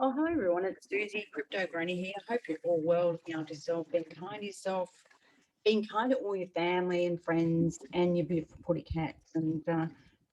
Oh, hello everyone, it's Susie, Crypto Granny here. I hope you're all well, looking after yourself, being kind to yourself, being kind to all your family and friends and your beautiful potty cats, and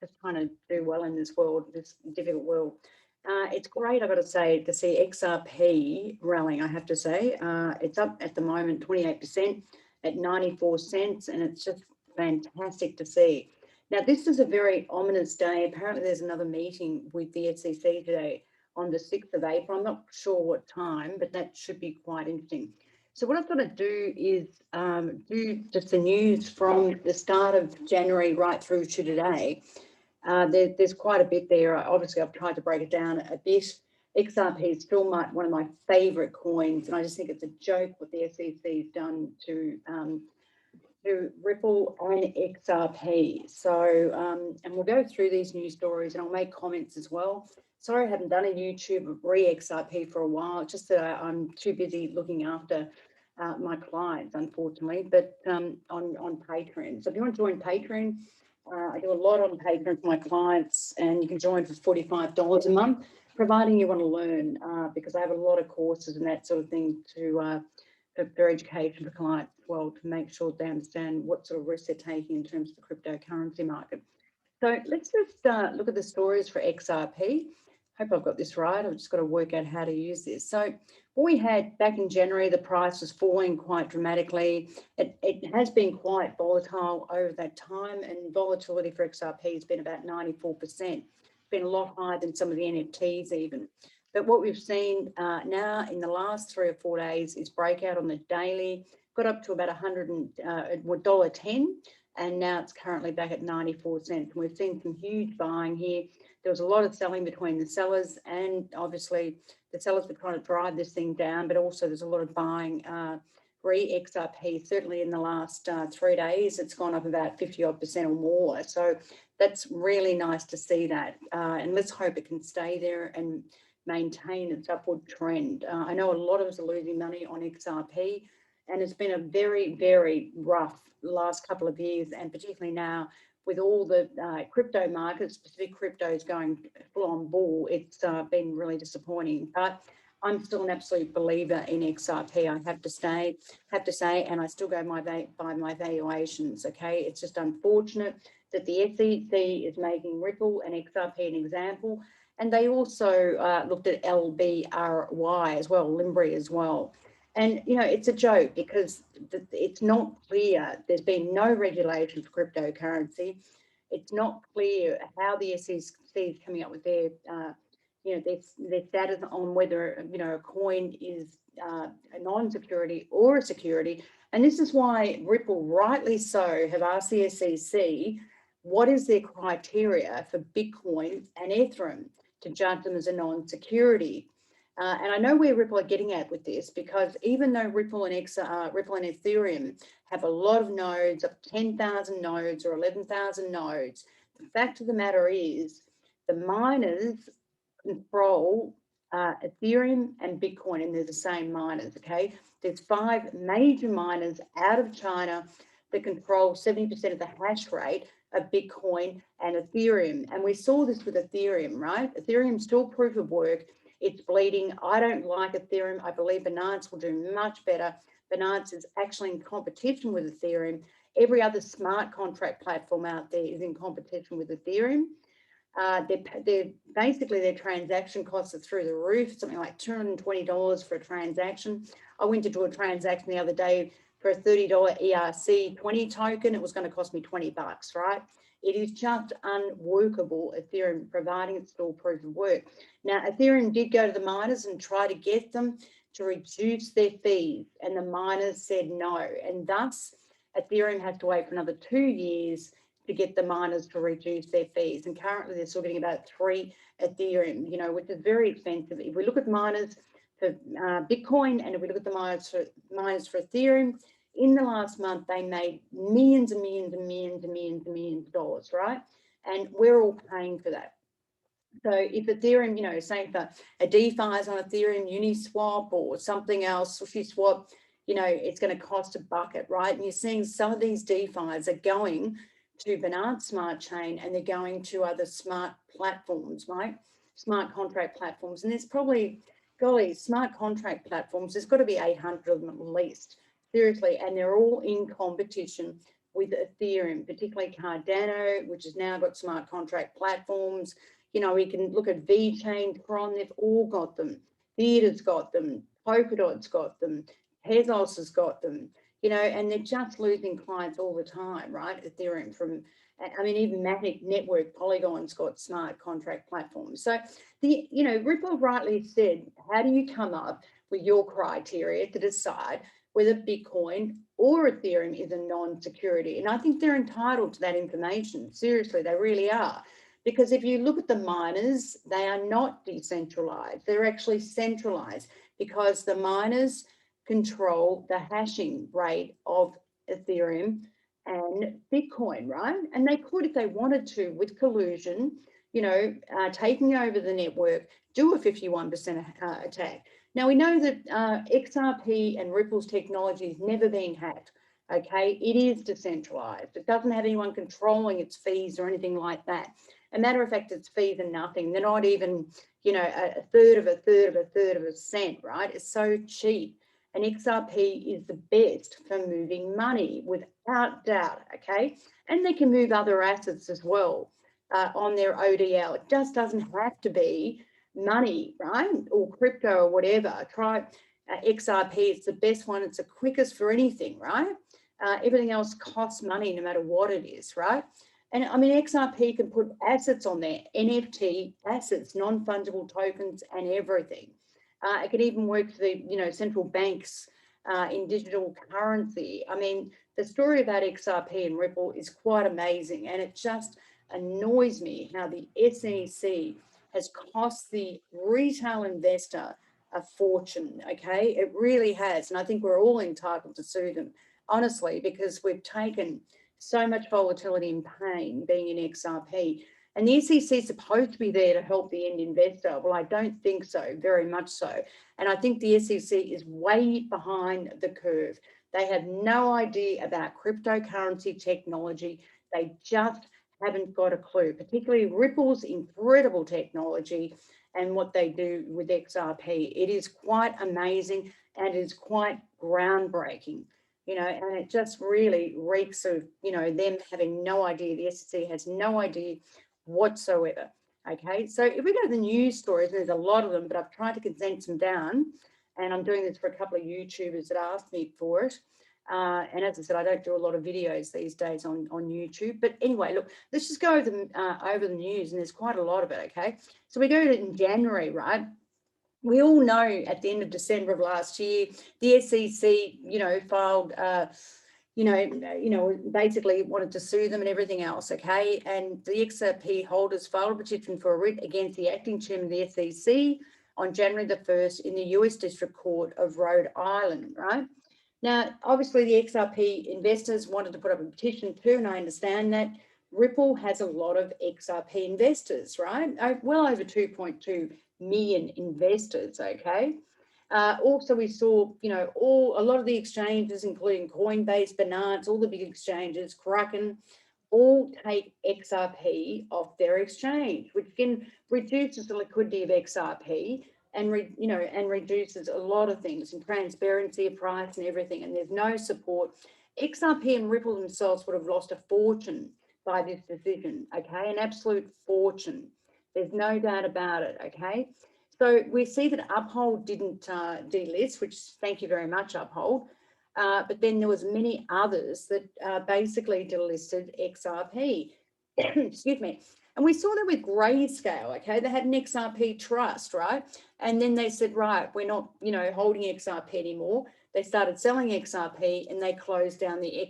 just trying to do well in this world, this difficult world. It's great, I've got to say, to see XRP rallying, I have to say. It's up at the moment 28% at 94 cents, and it's just fantastic to see. Now, this is a very ominous day. Apparently, there's another meeting with the SEC today on the 6th of April. I'm not sure what time, but that should be quite interesting. So what I've got to do is do just the news from the start of January right through to today. There's quite a bit there. Obviously, I've tried to break it down a bit. XRP is still one of my favourite coins, and I just think it's a joke what the SEC has done to Ripple and XRP. So, and we'll go through these news stories and I'll make comments as well. Sorry, I haven't done a YouTube of re-XRP for a while, just that I'm too busy looking after my clients, unfortunately, but on Patreon. So if you want to join Patreon, I do a lot on Patreon for my clients, and you can join for $45 a month, providing you want to learn, because I have a lot of courses and that sort of thing to for education for clients as well, to make sure they understand what sort of risks they're taking in terms of the cryptocurrency market. So let's just look at the stories for XRP. Hope I've got this right. I've just got to work out how to use this. So what we had back in January, the price was falling quite dramatically. It has been quite volatile over that time, and volatility for XRP has been about 94%. It's been a lot higher than some of the NFTs even. But what we've seen now in the last 3 or 4 days is breakout on the daily, got up to about $110, and now it's currently back at 94 cents. We've seen some huge buying here. There was a lot of selling between the sellers, and obviously the sellers were trying to drive this thing down, but also there's a lot of buying re-XRP. Certainly in the last 3 days, it's gone up about 50% or more. So that's really nice to see that. And let's hope it can stay there and maintain its upward trend. I know a lot of us are losing money on XRP, and it's been a very, very rough last couple of years, and particularly now with all the crypto markets, specific cryptos going full on bull, it's been really disappointing. But I'm still an absolute believer in XRP. I have to say, and I still go by my valuations. Okay, it's just unfortunate that the SEC is making Ripple and XRP an example. And they also looked at LBRY as well, Limbri as well. And, you know, it's a joke because it's not clear. There's been no regulation for cryptocurrency. It's not clear how the SEC is coming up with their, their status on whether, a coin is a non-security or a security. And this is why Ripple, rightly so, have asked the SEC, what is their criteria for Bitcoin and Ethereum to judge them as a non-security. And I know where Ripple are getting at with this, because even though Ripple and Ethereum have a lot of nodes, up 10,000 nodes or 11,000 nodes, the fact of the matter is the miners control Ethereum and Bitcoin, and they're the same miners, okay? There's 5 major miners out of China that control 70% of the hash rate of Bitcoin and Ethereum. And we saw this with Ethereum, right? Ethereum's still proof of work. It's bleeding. I don't like Ethereum. I believe Binance will do much better. Binance is actually in competition with Ethereum. Every other smart contract platform out there is in competition with Ethereum. Basically their transaction costs are through the roof, something like $220 for a transaction. I went to do a transaction the other day for a $30 ERC20 token. It was going to cost me $20, right? It is just unworkable, Ethereum, providing it's still proof of work. Now, Ethereum did go to the miners and try to get them to reduce their fees, and the miners said no. And thus, Ethereum has to wait for another 2 years to get the miners to reduce their fees. And currently, they're still getting about 3 Ethereum, which is very expensive. If we look at miners for Bitcoin, and if we look at the miners for Ethereum, in the last month, they made millions and millions and millions and millions and millions of dollars, right? And we're all paying for that. So if Ethereum, say for a DeFi is on Ethereum, Uniswap or something else, SushiSwap, it's going to cost a bucket, right? And you're seeing some of these DeFis are going to Binance Smart Chain, and they're going to other smart platforms, right? Smart contract platforms. And there's probably, golly, smart contract platforms, there's got to be 800 of them at least, seriously, and they're all in competition with Ethereum, particularly Cardano, which has now got smart contract platforms. You know, we can look at VeChain, Tron, they've all got them. Theater's got them, Polkadot's got them, Tezos has got them, you know, and they're just losing clients all the time, right? Ethereum from, I mean, even Matic Network, Polygon's got smart contract platforms. So you know, Ripple rightly said, how do you come up with your criteria to decide whether Bitcoin or Ethereum is a non-security? And I think they're entitled to that information. Seriously, they really are. Because if you look at the miners, they are not decentralized. They're actually centralized because the miners control the hashing rate of Ethereum and Bitcoin, right? And they could, if they wanted to, with collusion, you know, taking over the network, do a 51% attack. Now, we know that XRP and Ripple's technology has never been hacked, okay? It is decentralized. It doesn't have anyone controlling its fees or anything like that. A matter of fact, its fees are nothing. They're not even, you know, a third of a cent, right? It's so cheap. And XRP is the best for moving money without doubt, okay? And they can move other assets as well on their ODL. It just doesn't have to be money, right? Or crypto or whatever. Try XRP, it's the best one. It's the quickest for anything, right? Everything else costs money no matter what it is, right? And I mean, XRP can put assets on there, NFT assets, non-fungible tokens and everything. It can even work for the, you know, central banks in digital currency. I mean, the story about XRP and Ripple is quite amazing, and it just annoys me how the SEC has cost the retail investor a fortune, okay? It really has, and I think we're all entitled to sue them, honestly, because we've taken so much volatility and pain being in XRP. And the SEC is supposed to be there to help the end investor. Well, I don't think so, very much so. And I think the SEC is way behind the curve. They have no idea about cryptocurrency technology. They just haven't got a clue, particularly Ripple's incredible technology and what they do with XRP. It is quite amazing and it is quite groundbreaking. You know, and it just really reeks of, you know, them having no idea. The SEC has no idea whatsoever. Okay, so if we go to the news stories, there's a lot of them, but I've tried to condense them down, and I'm doing this for a couple of YouTubers that asked me for it. And as I said, I don't do a lot of videos these days on YouTube. But anyway, look, let's just go over the news, and there's quite a lot of it. Okay, so we go to in January, right? We all know at the end of December of last year, the SEC, you know, filed, basically wanted to sue them and everything else, okay? And the XRP holders filed a petition for a writ against the acting chairman of the SEC on January the 1st in the US District Court of Rhode Island, right? Now, obviously, the XRP investors wanted to put up a petition too, and I understand that. Ripple has a lot of XRP investors, right? Well over 2.2 million investors, okay? Also, we saw, you know, a lot of the exchanges, including Coinbase, Binance, all the big exchanges, Kraken, all take XRP off their exchange, which can reduces the liquidity of XRP and reduces a lot of things and transparency of price and everything. And there's no support. XRP and Ripple themselves would have lost a fortune by this decision, okay? An absolute fortune. There's no doubt about it, okay? So we see that Uphold didn't delist, which thank you very much, Uphold. But then there was many others that basically delisted XRP. Excuse me. And we saw that with Grayscale, okay? They had an XRP trust, right? And then they said, right, we're not, you know, holding XRP anymore. They started selling XRP and they closed down the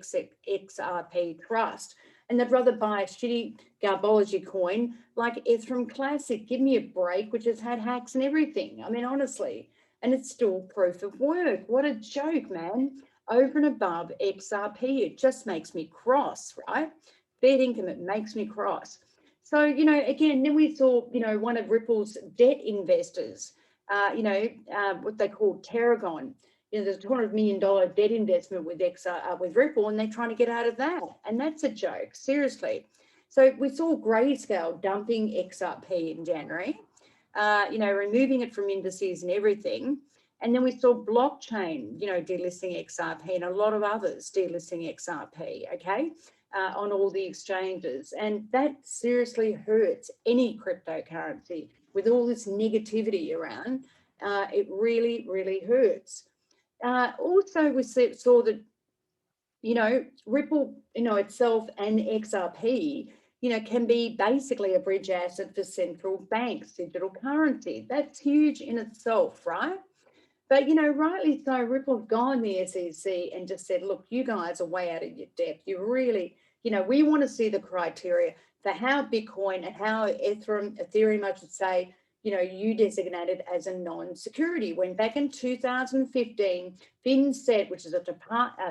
XRP trust. And they'd rather buy a shitty garbology coin like Ethereum Classic. Give me a break, which has had hacks and everything. I mean, honestly, and it's still proof of work. What a joke, man. Over and above XRP, it just makes me cross, right? Fair income, it makes me cross. So, you know, again, then we saw, you know, one of Ripple's debt investors, what they call Terragon. You know, there's a $200 million debt investment with Ripple, and they're trying to get out of that. And that's a joke, seriously. So we saw Grayscale dumping XRP in January. you know, removing it from indices and everything. And then we saw blockchain, you know, delisting XRP, and a lot of others delisting XRP, okay, on all the exchanges. And that seriously hurts any cryptocurrency with all this negativity around. It really, really hurts. Also, we saw that, you know, Ripple, you know, itself and XRP, you know, can be basically a bridge asset for central banks, digital currency. That's huge in itself, right? But, you know, rightly so, Ripple have gone the SEC and just said, look, you guys are way out of your depth. You really, you know, we want to see the criteria for how Bitcoin and how Ethereum, I should say, you know, you designated as a non-security. When back in 2015, FinTech, which is a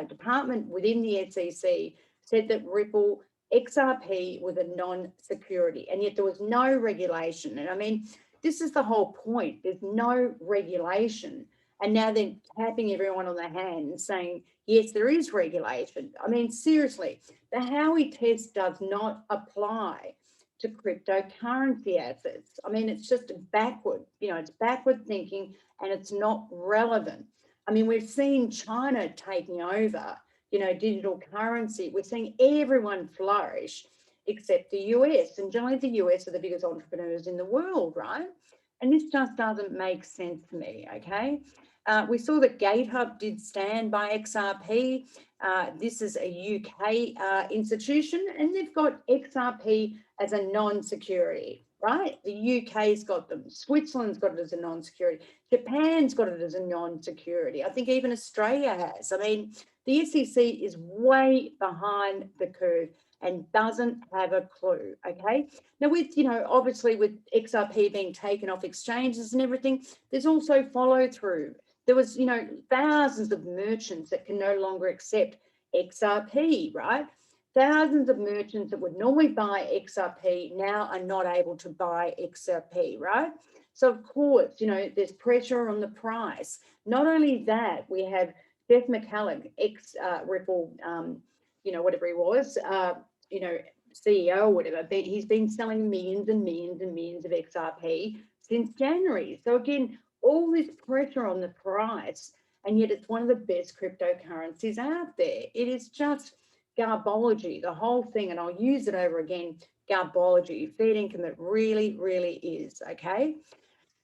department within the SEC, said that Ripple XRP was a non-security, and yet there was no regulation. And I mean, this is the whole point. There's no regulation. And now they're tapping everyone on the hand and saying, yes, there is regulation. I mean, seriously, the Howey test does not apply to cryptocurrency assets. I mean, it's just backward, you know, it's backward thinking, and it's not relevant. I mean, we've seen China taking over, you know, digital currency. We're seeing everyone flourish except the US. And generally the US are the biggest entrepreneurs in the world, right? And this just doesn't make sense to me, okay? We saw that GateHub did stand by XRP. This is a UK institution, and they've got XRP as a non-security, right? The UK's got them. Switzerland's got it as a non-security. Japan's got it as a non-security. I think even Australia has. I mean, the SEC is way behind the curve and doesn't have a clue, okay? Now with, you know, obviously with XRP being taken off exchanges and everything, there's also follow through. There was, you know, thousands of merchants that can no longer accept XRP, right? Thousands of merchants that would normally buy XRP now are not able to buy XRP, right? So of course, you know, there's pressure on the price. Not only that, we have Jeff McCallum, ex-Ripple, you know, whatever he was, you know, CEO or whatever, he's been selling millions and millions and millions of XRP since January. So again, all this pressure on the price, and yet it's one of the best cryptocurrencies out there. It is just garbology, the whole thing, and I'll use it over again, garbology, fair income, it really, really is, okay?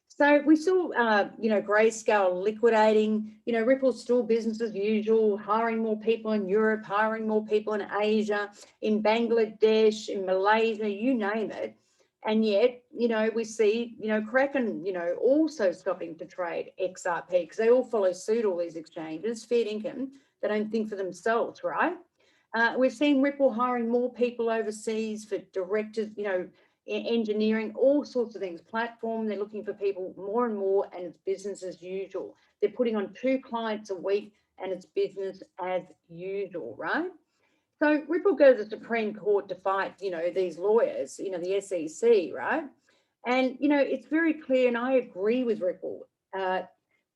So we saw, you know, Grayscale liquidating, you know, Ripple's still business as usual, hiring more people in Europe, hiring more people in Asia, in Bangladesh, in Malaysia, you name it. And yet, you know, we see, you know, Kraken, you know, also stopping to trade XRP because they all follow suit, all these exchanges, fair income, they don't think for themselves, right? We've seen Ripple hiring more people overseas for directors, you know, engineering, all sorts of things, platform, they're looking for people more and more, and it's business as usual. They're putting on 2 clients a week and it's business as usual, right? So Ripple goes to the Supreme Court to fight, you know, these lawyers, you know, the SEC, right? And, you know, it's very clear, and I agree with Ripple.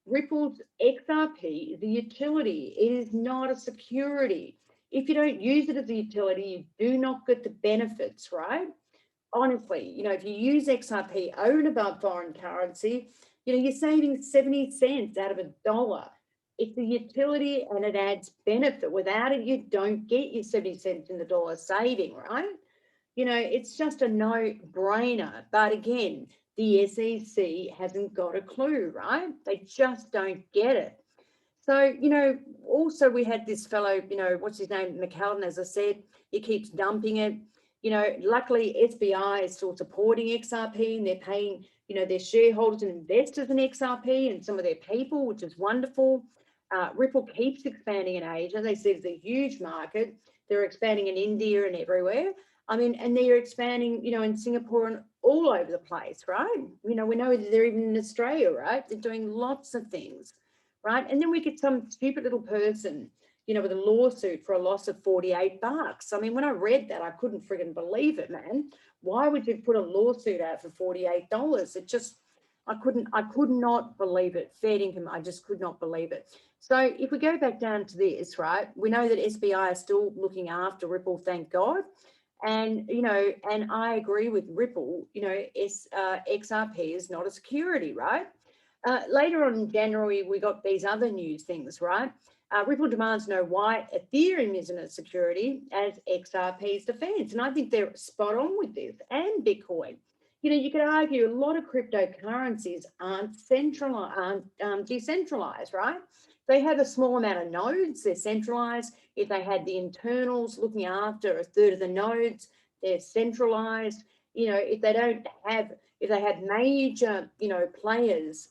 Ripple's XRP is a utility. It is not a security. If you don't use it as a utility, you do not get the benefits, right? Honestly, you know, if you use XRP over and above foreign currency, you know, you're saving 70 cents out of $1. It's a utility and it adds benefit. Without it, you don't get your 70 cents in the dollar saving, right? You know, it's just a no-brainer. But again, the SEC hasn't got a clue, right? They just don't get it. So, you know, also we had this fellow, you know, what's his name, McCallum, as I said, he keeps dumping it. You know, luckily SBI is still supporting XRP and they're paying, you know, their shareholders and investors in XRP and some of their people, which is wonderful. Ripple keeps expanding in Asia. They said it's a huge market. They're expanding in India and everywhere. I mean, and they're expanding, you know, in Singapore and all over the place, right? You know, we know that they're even in Australia, right? They're doing lots of things, right? And then we get some stupid little person, you know, with a lawsuit for a loss of $48. I mean, when I read that, I couldn't friggin' believe it, man. Why would you put a lawsuit out for $48? It just, I could not believe it. Fair income, I just could not believe it. So if we go back down to this, right, we know that SBI is still looking after Ripple, thank God. And, and I agree with Ripple, XRP is not a security, right? Later on in January, we got these other news things, right? Ripple demands know why Ethereum isn't a security as XRP's defense. And I think they're spot on with this, and Bitcoin. You could argue a lot of cryptocurrencies aren't decentralized, right? They have a small amount of nodes, they're centralized. If they had the internals looking after a third of the nodes, they're centralized. If they have major, players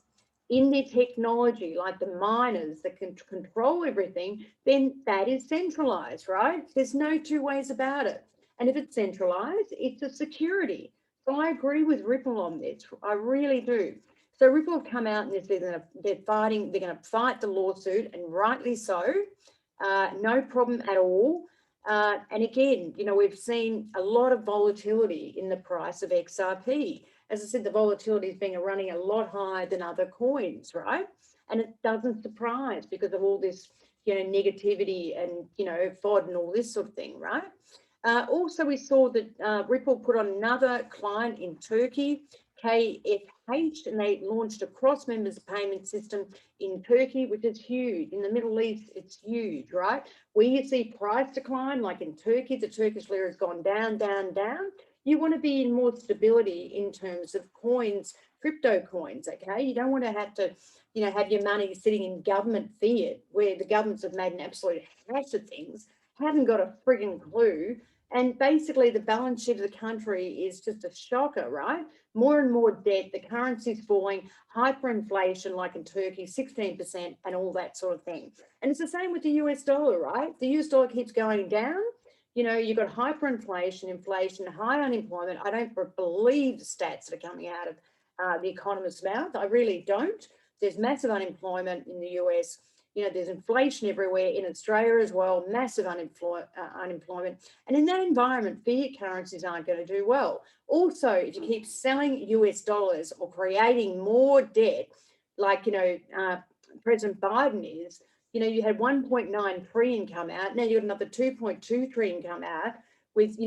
in their technology, like the miners that can control everything, then that is centralized, right? There's no two ways about it. And if it's centralized, it's a security. So I agree with Ripple on this. I really do. So Ripple have come out and they're going to fight the lawsuit, and rightly so. No problem at all. And again, we've seen a lot of volatility in the price of XRP. As I said, the volatility has been running a lot higher than other coins, right? And it doesn't surprise because of all this, negativity and, FOD and all this sort of thing, right? Also, we saw that Ripple put on another client in Turkey, KFH, and they launched a cross-members payment system in Turkey, which is huge. In the Middle East, it's huge, right? Where you see price decline, like in Turkey, the Turkish lira has gone down, down, down. You want to be in more stability in terms of coins, crypto coins, okay? You don't want to have to, have your money sitting in government fiat, where the governments have made an absolute hash of things, haven't got a frigging clue. And basically the balance sheet of the country is just a shocker, right? More and more debt, the currency's falling, hyperinflation like in Turkey, 16% and all that sort of thing. And it's the same with the US dollar, right? The US dollar keeps going down. You've got hyperinflation, inflation, high unemployment. I don't believe the stats that are coming out of the economist's mouth. I really don't. There's massive unemployment in the US. There's inflation everywhere, in Australia as well, massive unemployment. And in that environment, fiat currencies aren't going to do well. Also, if you keep selling US dollars or creating more debt, like, President Biden is, you had 1.9 trillion come out. Now you've got another 2.2 trillion come out with,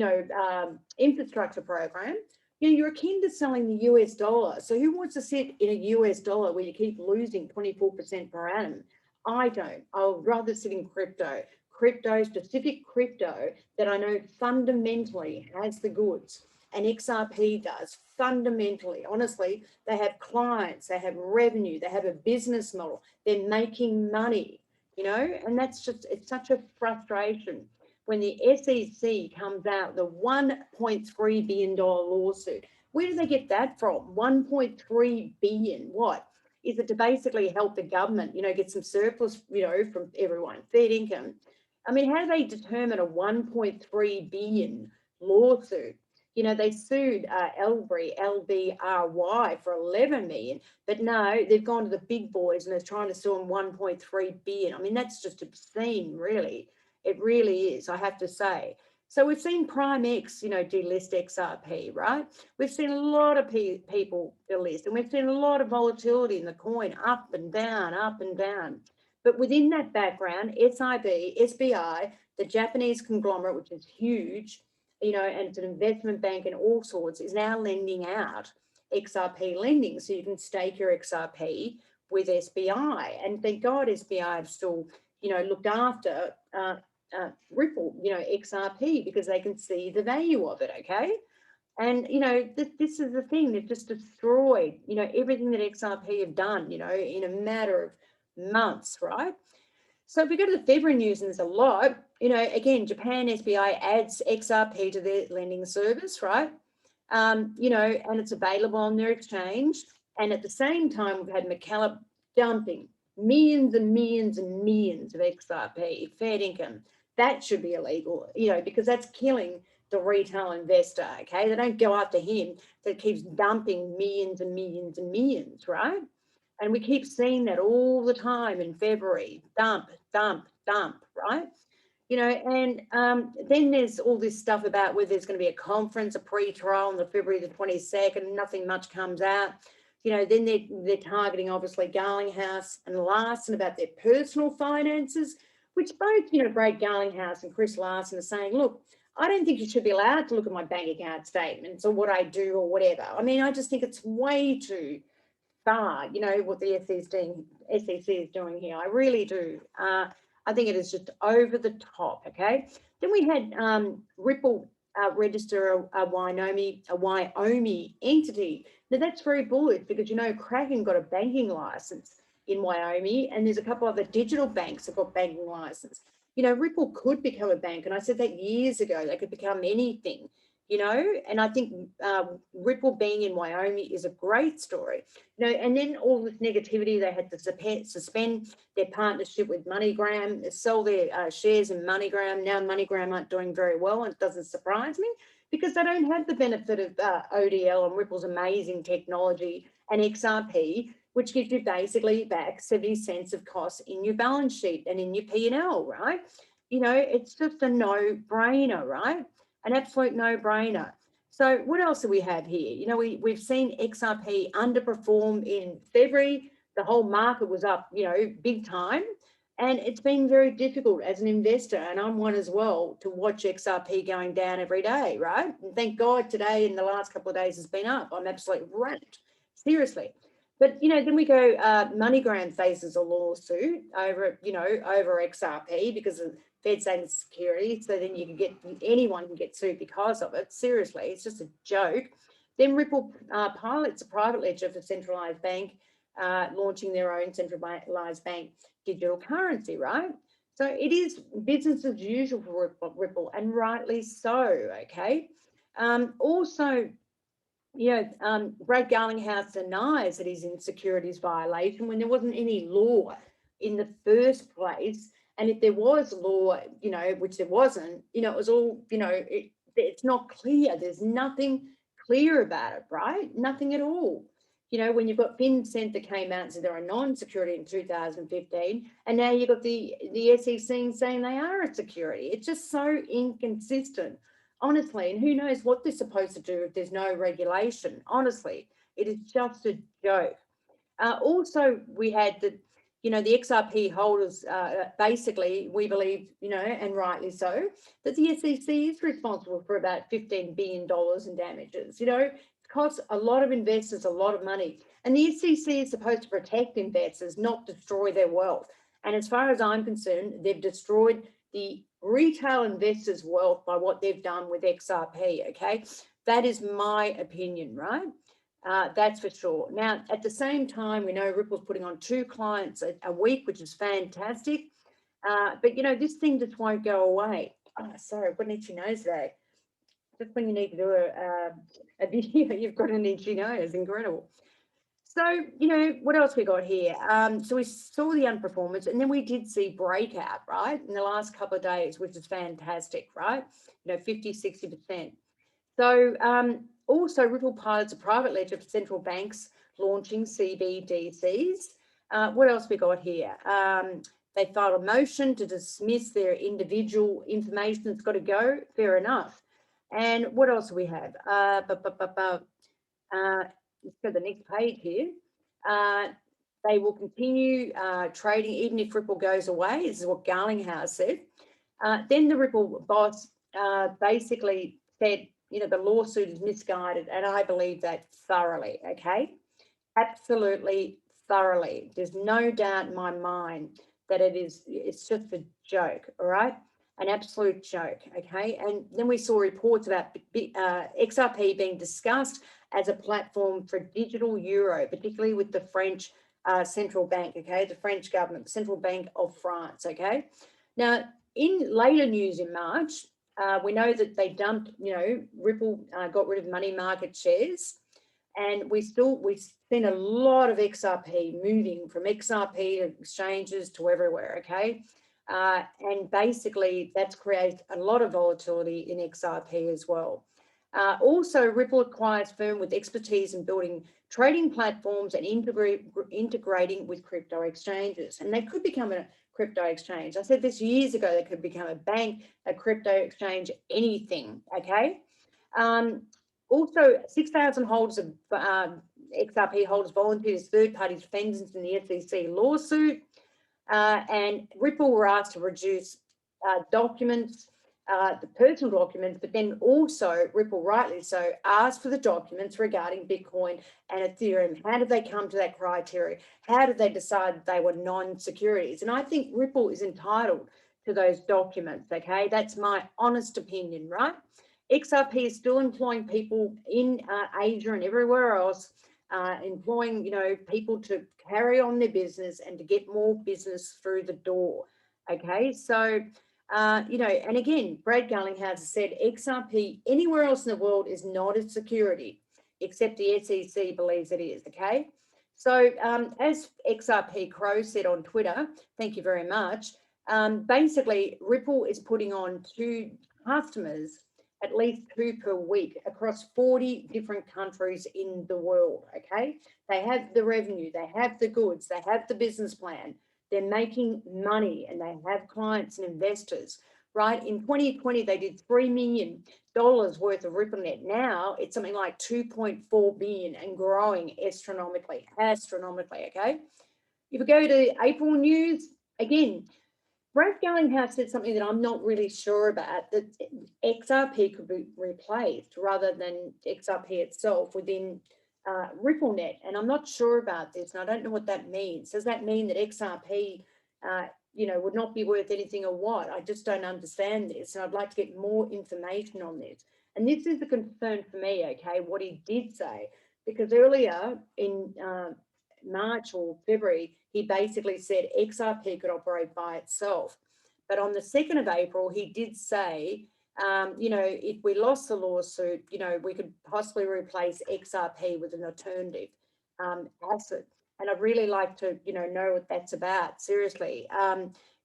infrastructure program. You're akin to selling the US dollar. So who wants to sit in a US dollar where you keep losing 24% per annum? I don't. I would rather sit in crypto, specific crypto that I know fundamentally has the goods. And XRP does fundamentally. Honestly, they have clients, they have revenue, they have a business model, they're making money, and that's just, it's such a frustration when the SEC comes out, the $1.3 billion lawsuit. Where do they get that from? 1.3 billion, what? Is it to basically help the government, get some surplus, from everyone, fair income? I mean, how do they determine a 1.3 billion lawsuit? They sued LBRY for 11 million, but no, they've gone to the big boys and they're trying to sue them 1.3 billion. I mean, that's just obscene, really. It really is, I have to say. So we've seen Prime X, delist XRP, right? We've seen a lot of people delist, and we've seen a lot of volatility in the coin, up and down, up and down. But within that background, SBI, the Japanese conglomerate, which is huge, and it's an investment bank and all sorts, is now lending out XRP lending. So you can stake your XRP with SBI. And thank God SBI have still, looked after Ripple, XRP, because they can see the value of it, okay? And, this is the thing, they've just destroyed, everything that XRP have done, in a matter of months, right? So if we go to the February news, and there's a lot, again, Japan SBI adds XRP to their lending service, right? And it's available on their exchange. And at the same time, we've had McCallum dumping millions and millions and millions of XRP, Fed income. That should be illegal, because that's killing the retail investor, okay? They don't go after him, that keeps dumping millions and millions and millions, right? And we keep seeing that all the time in February, dump, dump, dump, right? And then there's all this stuff about whether there's going to be a conference, a pre-trial on the February the 22nd, nothing much comes out. Then they're targeting, obviously, Garlinghouse and Larson about their personal finances, which both, Brad Garlinghouse and Chris Larson are saying, look, I don't think you should be allowed to look at my bank account statements or what I do or whatever. I mean, I just think it's way too far, you know, what the SEC is doing here. I really do. I think it is just over the top, okay? Then we had Ripple register a Wyoming entity. Now, that's very bullish because, you know, Kraken got a banking license in Wyoming, and there's a couple other digital banks that got banking license. You know, Ripple could become a bank, and I said that years ago. They could become anything, you know, and I think Ripple being in Wyoming is a great story. You know, and then all this negativity, they had to suspend their partnership with MoneyGram, sell their shares in MoneyGram. Now MoneyGram aren't doing very well, and it doesn't surprise me because they don't have the benefit of ODL and Ripple's amazing technology and XRP, which gives you basically back 70 cents of cost in your balance sheet and in your P&L, right? You know, it's just a no-brainer, right? An absolute no-brainer. So what else do we have here? You know, we've seen XRP underperform in February. The whole market was up, you know, big time. And it's been very difficult as an investor, and I'm one as well, to watch XRP going down every day, right? And thank God today in the last couple of days has been up. I'm absolutely rapt, seriously. But, you know, then we go, MoneyGram faces a lawsuit over, you know, over XRP because of Fed saying it's security. So then you can get, anyone can get sued because of it. Seriously, it's just a joke. Then Ripple pilots a private ledger for centralized bank, launching their own centralized bank digital currency, right? So it is business as usual for Ripple, and rightly so, okay? Also, you know, Brad Garlinghouse denies that he's in securities violation when there wasn't any law in the first place. And if there was law, you know, which there wasn't, you know, it was all, you know, it's not clear. There's nothing clear about it, right? Nothing at all. You know, when you've got FinTech that came out and said they're a non-security in 2015, and now you've got the SEC saying they are a security. It's just so inconsistent. Honestly, and who knows what they're supposed to do if there's no regulation. Honestly, it is just a joke. Also, we had the, you know, the XRP holders, basically, we believe, you know, and rightly so, that the SEC is responsible for about $15 billion in damages. You know, it costs a lot of investors a lot of money. And the SEC is supposed to protect investors, not destroy their wealth. And as far as I'm concerned, they've destroyed the retail investors' wealth by what they've done with XRP, okay? That is my opinion, right? That's for sure. Now, at the same time, we know Ripple's putting on 2 clients a week, which is fantastic. But, you know, this thing just won't go away. Oh, sorry, I've got an itchy nose today. Just when you need to do a video, you've got an itchy nose. Incredible. So, you know, what else we got here? So we saw the underperformance, and then we did see breakout, right, in the last couple of days, which is fantastic, right? You know, 50, 60%. So also Ripple pilots a private ledger for central banks launching CBDCs. What else we got here? They filed a motion to dismiss their individual information that's got to go. Fair enough. And what else do we have? Let's go to the next page here. They will continue trading even if Ripple goes away. This is what Garlinghouse said. Then the Ripple boss basically said, you know, the lawsuit is misguided, and I believe that thoroughly, okay? Absolutely thoroughly. There's no doubt in my mind that it's just a joke, all right? An absolute joke, okay? And then we saw reports about XRP being discussed as a platform for digital euro, particularly with the French central bank, okay? The French government, Central Bank of France, okay? Now, in later news in March, we know that they dumped, you know, Ripple got rid of money market shares, and we've seen a lot of XRP moving from XRP to exchanges to everywhere, okay? And basically that's created a lot of volatility in XRP as well. Also, Ripple acquires firm with expertise in building trading platforms and integrating with crypto exchanges, and they could become a crypto exchange. I said this years ago, they could become a bank, a crypto exchange, anything, okay? Also, 6,000 holders of XRP holders volunteered as third-party defendants in the SEC lawsuit, and Ripple were asked to produce documents the personal documents, but then also Ripple, rightly so, asked for the documents regarding Bitcoin and Ethereum. How did they come to that criteria? How did they decide that they were non-securities? And I think Ripple is entitled to those documents, okay? That's my honest opinion, right? XRP is still employing people in Asia and everywhere else, employing, people to carry on their business and to get more business through the door, okay? So, and again, Brad Garlinghouse has said XRP anywhere else in the world is not a security, except the SEC believes it is, okay? So as XRP Crow said on Twitter, thank you very much, basically Ripple is putting on 2 customers, at least 2 per week, across 40 different countries in the world, okay? They have the revenue, they have the goods, they have the business plan. They're making money and they have clients and investors, right? In 2020, they did $3 million worth of RippleNet. Now it's something like 2.4 billion and growing astronomically, okay? If we go to April news, again, Brad Garlinghouse said something that I'm not really sure about, that XRP could be replaced rather than XRP itself within RippleNet, and I'm not sure about this, and I don't know what that means. Does that mean that XRP, would not be worth anything or what? I just don't understand this, and I'd like to get more information on this. And this is a concern for me, okay, what he did say, because earlier in March or February, he basically said XRP could operate by itself. But on the 2nd of April, he did say, if we lost the lawsuit, we could possibly replace XRP with an alternative asset. And I'd really like to, know what that's about, seriously.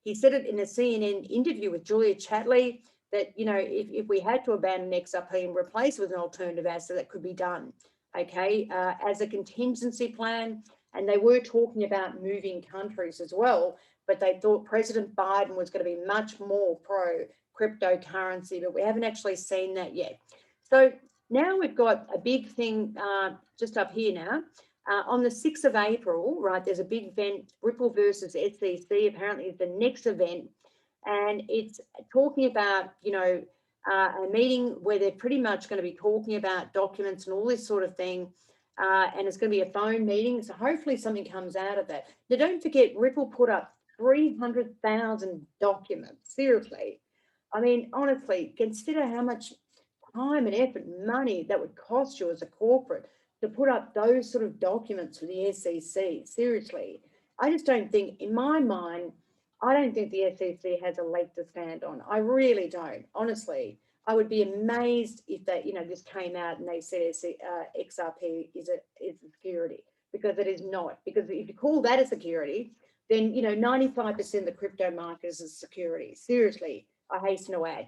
He said it in a CNN interview with Julia Chatley that, if we had to abandon XRP and replace it with an alternative asset, that could be done, okay, as a contingency plan. And they were talking about moving countries as well, but they thought President Biden was going to be much more pro cryptocurrency, but we haven't actually seen that yet. So now we've got a big thing just up here now. On the 6th of April, right, there's a big event, Ripple versus SEC, apparently is the next event. And it's talking about, a meeting where they're pretty much going to be talking about documents and all this sort of thing. And it's going to be a phone meeting. So hopefully something comes out of that. Now, don't forget, Ripple put up 300,000 documents. Seriously. I mean, honestly, consider how much time and effort and money that would cost you as a corporate to put up those sort of documents for the SEC. Seriously. I just don't think, in my mind, I don't think the SEC has a leg to stand on. I really don't, honestly. I would be amazed if that, this came out and they said XRP is a security, because it is not. Because if you call that a security, then, 95% of the crypto market is a security. Seriously, I hasten to add,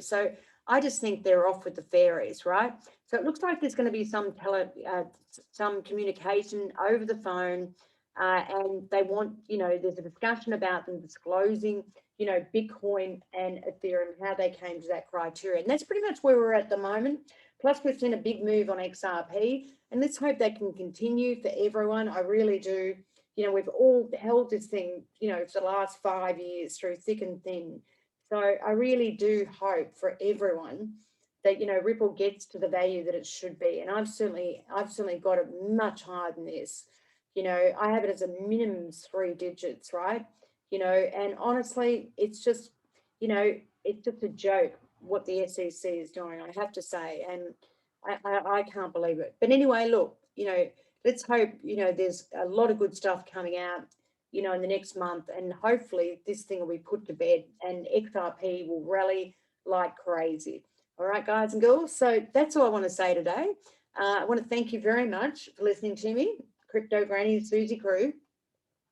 So I just think they're off with the fairies, right? So it looks like there's going to be some communication over the phone, and they want, there's a discussion about them disclosing, Bitcoin and Ethereum, how they came to that criteria. And that's pretty much where we're at the moment. Plus, we've seen a big move on XRP, and let's hope that can continue for everyone. I really do. We've all held this thing, for the last 5 years through thick and thin. So I really do hope for everyone that, Ripple gets to the value that it should be. And I've certainly got it much higher than this. I have it as a minimum 3 digits, right? And honestly, it's just, it's just a joke what the SEC is doing, I have to say. And I can't believe it. But anyway, look, let's hope, there's a lot of good stuff coming out, in the next month. And hopefully this thing will be put to bed and XRP will rally like crazy. All right, guys and girls. So that's all I want to say today. I want to thank you very much for listening to me, Crypto Granny Susie Crew.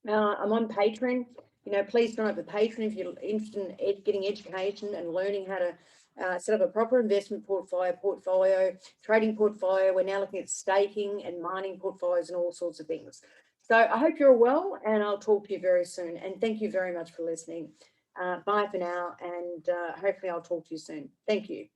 I'm on Patreon. Please sign up for Patreon if you're interested in getting education and learning how to set up a proper investment portfolio, trading portfolio. We're now looking at staking and mining portfolios and all sorts of things. So I hope you're well, and I'll talk to you very soon. And thank you very much for listening. Bye for now, and hopefully I'll talk to you soon. Thank you.